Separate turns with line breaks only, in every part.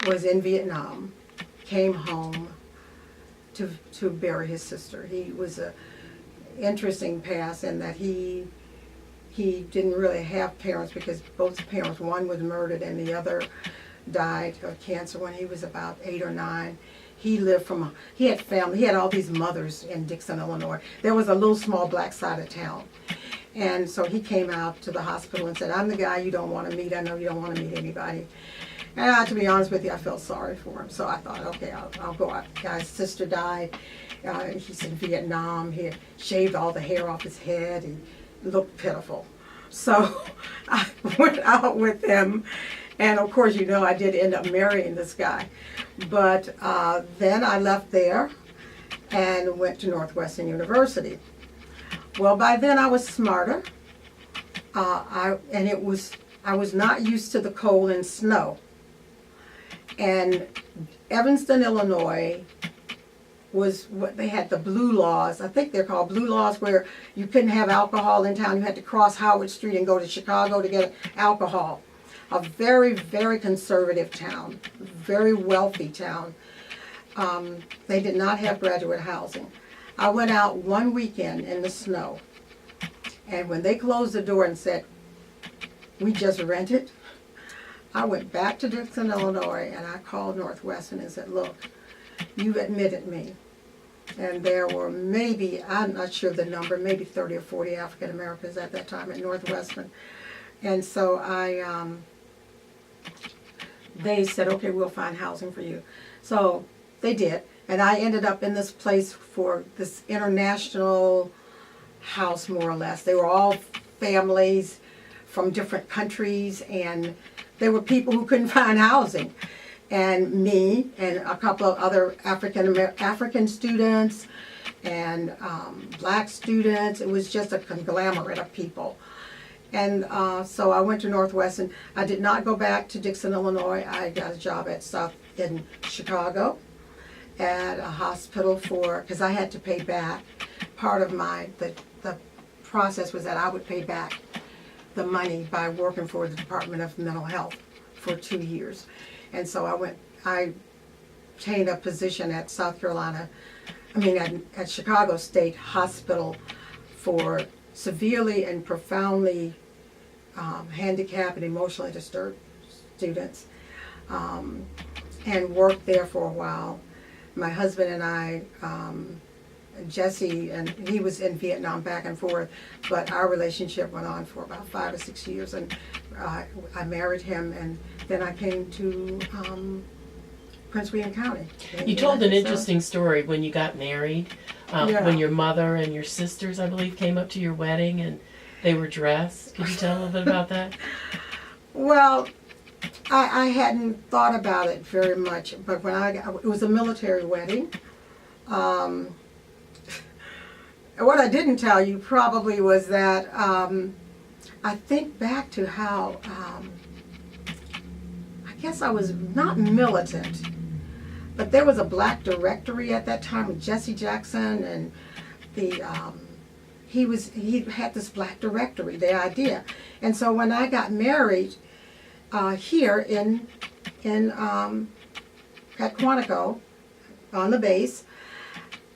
was in Vietnam, came home to bury his sister. He was a interesting past in that he didn't really have parents because both parents, one was murdered and the other died of cancer when he was about 8 or 9. He lived he had family, he had all these mothers in Dixon, Illinois. There was a little small black side of town. And so he came out to the hospital and said, I'm the guy you don't want to meet. I know you don't want to meet anybody. And to be honest with you, I felt sorry for him. So I thought, okay, I'll go out. The guy's sister died. He's in Vietnam. He had shaved all the hair off his head and looked pitiful. So I went out with him. And of course, you know, I did end up marrying this guy. But then I left there and went to Northwestern University. Well, by then I was smarter. I was not used to the cold and snow. And Evanston, Illinois was what they had, the blue laws. I think they're called blue laws, where you couldn't have alcohol in town. You had to cross Howard Street and go to Chicago to get alcohol. A very, very conservative town, very wealthy town. They did not have graduate housing. I went out one weekend in the snow, and when they closed the door and said, we just rented, I went back to Dixon, Illinois, and I called Northwestern and said, look, you've admitted me. And there were maybe, I'm not sure the number, maybe 30 or 40 African Americans at that time at Northwestern. And so they said, okay, we'll find housing for you. So they did. And I ended up in this place for this international house, more or less. They were all families from different countries, and they were people who couldn't find housing. And me and a couple of other African students and black students. It was just a conglomerate of people. And so I went to Northwestern. I did not go back to Dixon, Illinois. I got a job in Chicago at a hospital because I had to pay back. Part of the process was that I would pay back the money by working for the Department of Mental Health for 2 years. And so I obtained a position at at Chicago State Hospital for severely and profoundly handicapped and emotionally disturbed students, and worked there for a while. My husband and I, Jessie, and he was in Vietnam back and forth, but our relationship went on for about 5 or 6 years, and I married him, and then I came to Prince William County.
You told an interesting story when you got married, when your mother and your sisters, I believe, came up to your wedding and they were dressed. Could you tell a little bit about that?
Well, I hadn't thought about it very much, but it was a military wedding. What I didn't tell you probably was that I think back to how I guess I was not militant, but there was a black directory at that time with Jesse Jackson, and he had this black directory, the idea. And so when I got married here at Quantico on the base,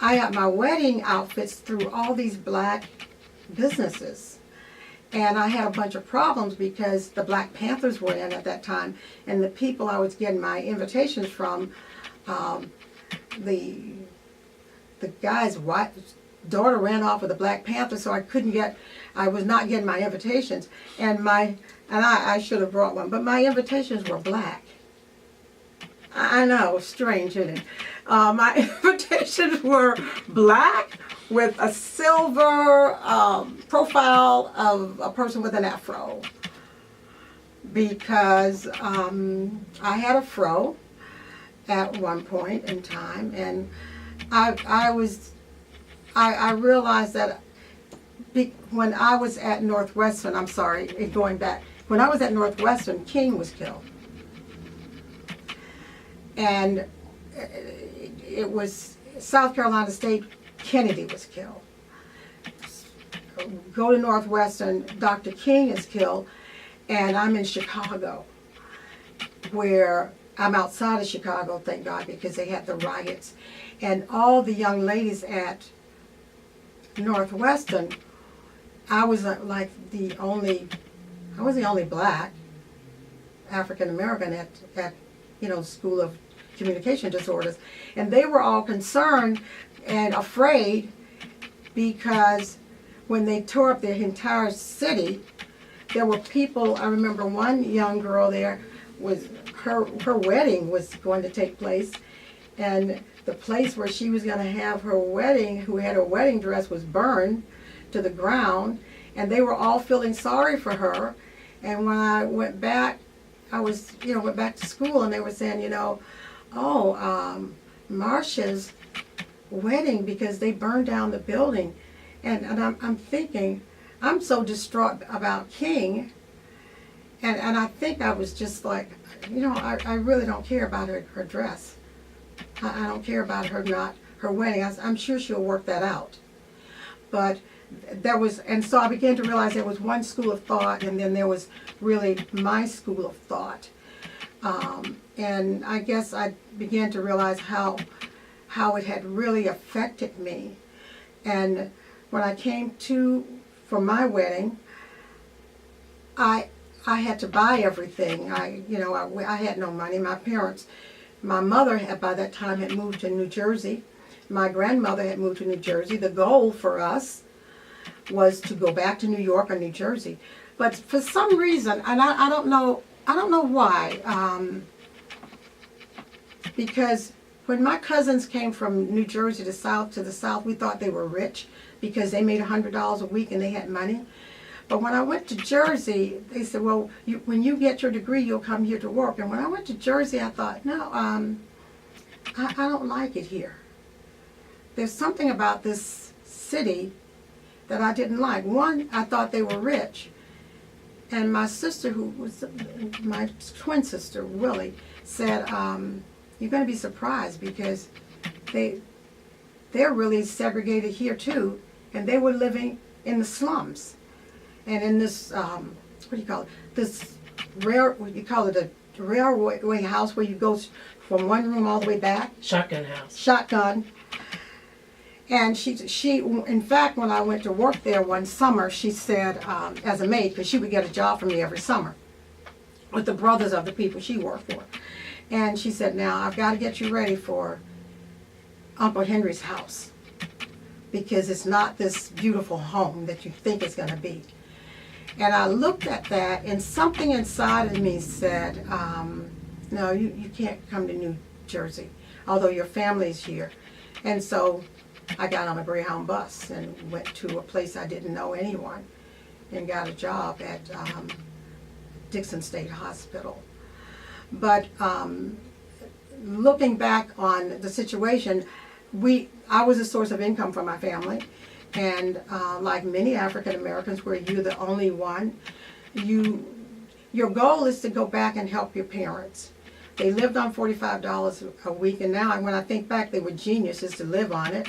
I got my wedding outfits through all these black businesses. And I had a bunch of problems because the Black Panthers were in at that time, and the people I was getting my invitations from, the guy's daughter ran off with the Black Panther, so I was not getting my invitations. And I should have brought one, but my invitations were black. I know, strange, isn't it? My invitations were black with a silver profile of a person with an afro, because I had a fro at one point in time, and I realized that when I was at Northwestern, I'm sorry, going back, when I was at Northwestern, King was killed. And it was South Carolina State, Kennedy was killed. Go to Northwestern, Dr. King is killed, and I'm in Chicago, where I'm outside of Chicago, thank God, because they had the riots. And all the young ladies at Northwestern, I was like I was the only black African American at School of Communication Disorders. And they were all concerned and afraid because when they tore up the entire city, there were people. I remember one young girl there was her wedding was going to take place, and the place where she was going to have her wedding, who had her wedding dress, was burned to the ground, and they were all feeling sorry for her. And when I went back, I was went back to school, and they were saying, Marcia's wedding, because they burned down the building. And I'm thinking, I'm so distraught about King, and I think I was just like, I really don't care about her dress. I don't care about her wedding. I'm sure she'll work that out. But and so I began to realize there was one school of thought, and then there was really my school of thought. And I guess I began to realize how it had really affected me. And when I came for my wedding, I had to buy everything. I had no money. My mother by that time had moved to New Jersey. My grandmother had moved to New Jersey. The goal for us was to go back to New York or New Jersey. But for some reason, and I don't know why, because when my cousins came from New Jersey to the South, we thought they were rich because they made $100 a week and they had money. But when I went to Jersey, they said, well, when you get your degree, you'll come here to work. And when I went to Jersey, I thought, no, I don't like it here. There's something about this city that I didn't like. One, I thought they were rich. And my sister, who was my twin sister, Willie, said, you're going to be surprised because they're really segregated here too, and they were living in the slums. And in this, what do you call it? This a railway house where you go from one room all the way back.
Shotgun house.
Shotgun. And she, in fact, when I went to work there one summer, she said, as a maid, because she would get a job from me every summer with the brothers of the people she worked for. And she said, now, I've got to get you ready for Uncle Henry's house, because it's not this beautiful home that you think it's going to be. And I looked at that, and something inside of me said, no, you can't come to New Jersey, although your family's here. And so I got on a Greyhound bus and went to a place I didn't know anyone and got a job at Dixon State Hospital. But looking back on the situation, I was a source of income for my family. And like many African Americans, where you're the only one, your goal is to go back and help your parents. They lived on $45 a week, and now when I think back, they were geniuses to live on it.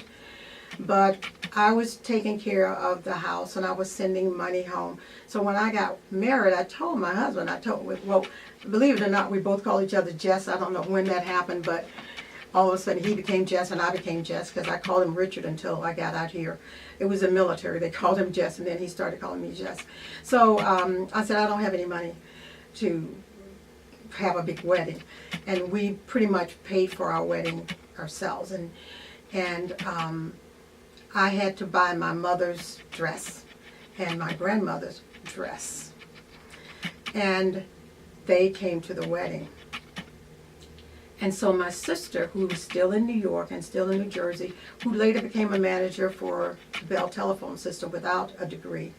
But I was taking care of the house, and I was sending money home. So when I got married, I told my husband, well, believe it or not, we both call each other Jess. I don't know when that happened, but all of a sudden he became Jess and I became Jess, because I called him Richard until I got out here. It was the military. They called him Jess, and then he started calling me Jess. So I said, I don't have any money to have a big wedding. And we pretty much paid for our wedding ourselves. And I had to buy my mother's dress and my grandmother's dress. And they came to the wedding. And so my sister, who was still in New York and still in New Jersey, who later became a manager for the Bell telephone system without a degree,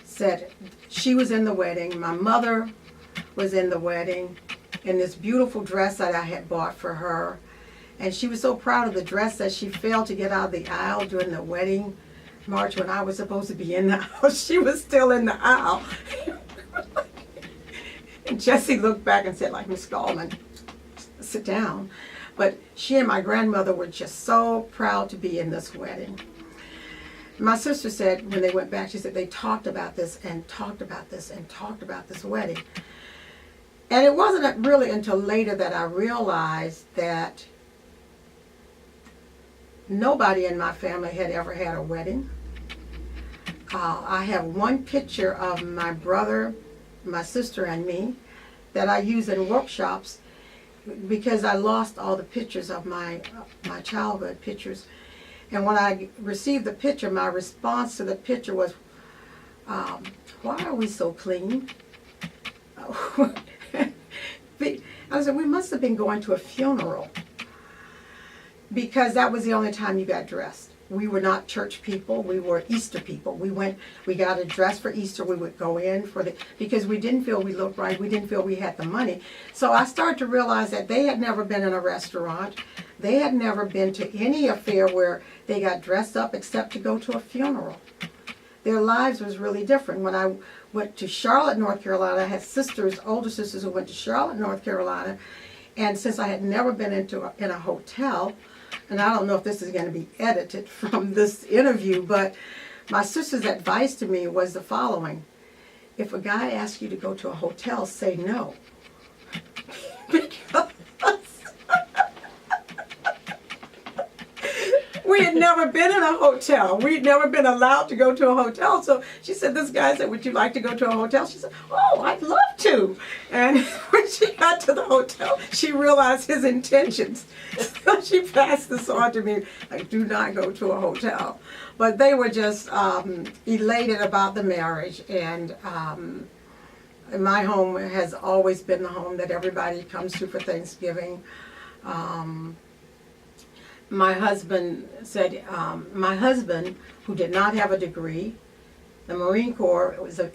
said she was in the wedding. My mother was in the wedding in this beautiful dress that I had bought for her. And she was so proud of the dress that she failed to get out of the aisle during the wedding march when I was supposed to be in the aisle. She was still in the aisle. And Jessie looked back and said, like, Miss Gallman, sit down. But she and my grandmother were just so proud to be in this wedding. My sister said, when they went back, she said they talked about this and talked about this and talked about this wedding. And it wasn't really until later that I realized that nobody in my family had ever had a wedding. I have one picture of my brother, my sister, and me that I use in workshops because I lost all the pictures of my childhood pictures. And when I received the picture, my response to the picture was, why are we so clean? I said, we must have been going to a funeral, because that was the only time you got dressed. We were not church people. We were Easter people. We got a dress for Easter. We would go in because we didn't feel we looked right. We didn't feel we had the money. So I started to realize that they had never been in a restaurant. They had never been to any affair where they got dressed up except to go to a funeral. Their lives was really different. When I went to Charlotte, North Carolina, I had sisters, older sisters who went to Charlotte, North Carolina. And since I had never been in a hotel, and I don't know if this is going to be edited from this interview, but my sister's advice to me was the following: if a guy asks you to go to a hotel, say no. Because we had never been in a hotel. We'd never been allowed to go to a hotel. So she said, this guy said, would you like to go to a hotel? She said, oh, I'd love to. And when she got to the hotel, she realized his intentions. So she passed this on to me, like, do not go to a hotel. But they were just elated about the marriage. And my home has always been the home that everybody comes to for Thanksgiving. My husband said, my husband, who did not have a degree, the Marine Corps was a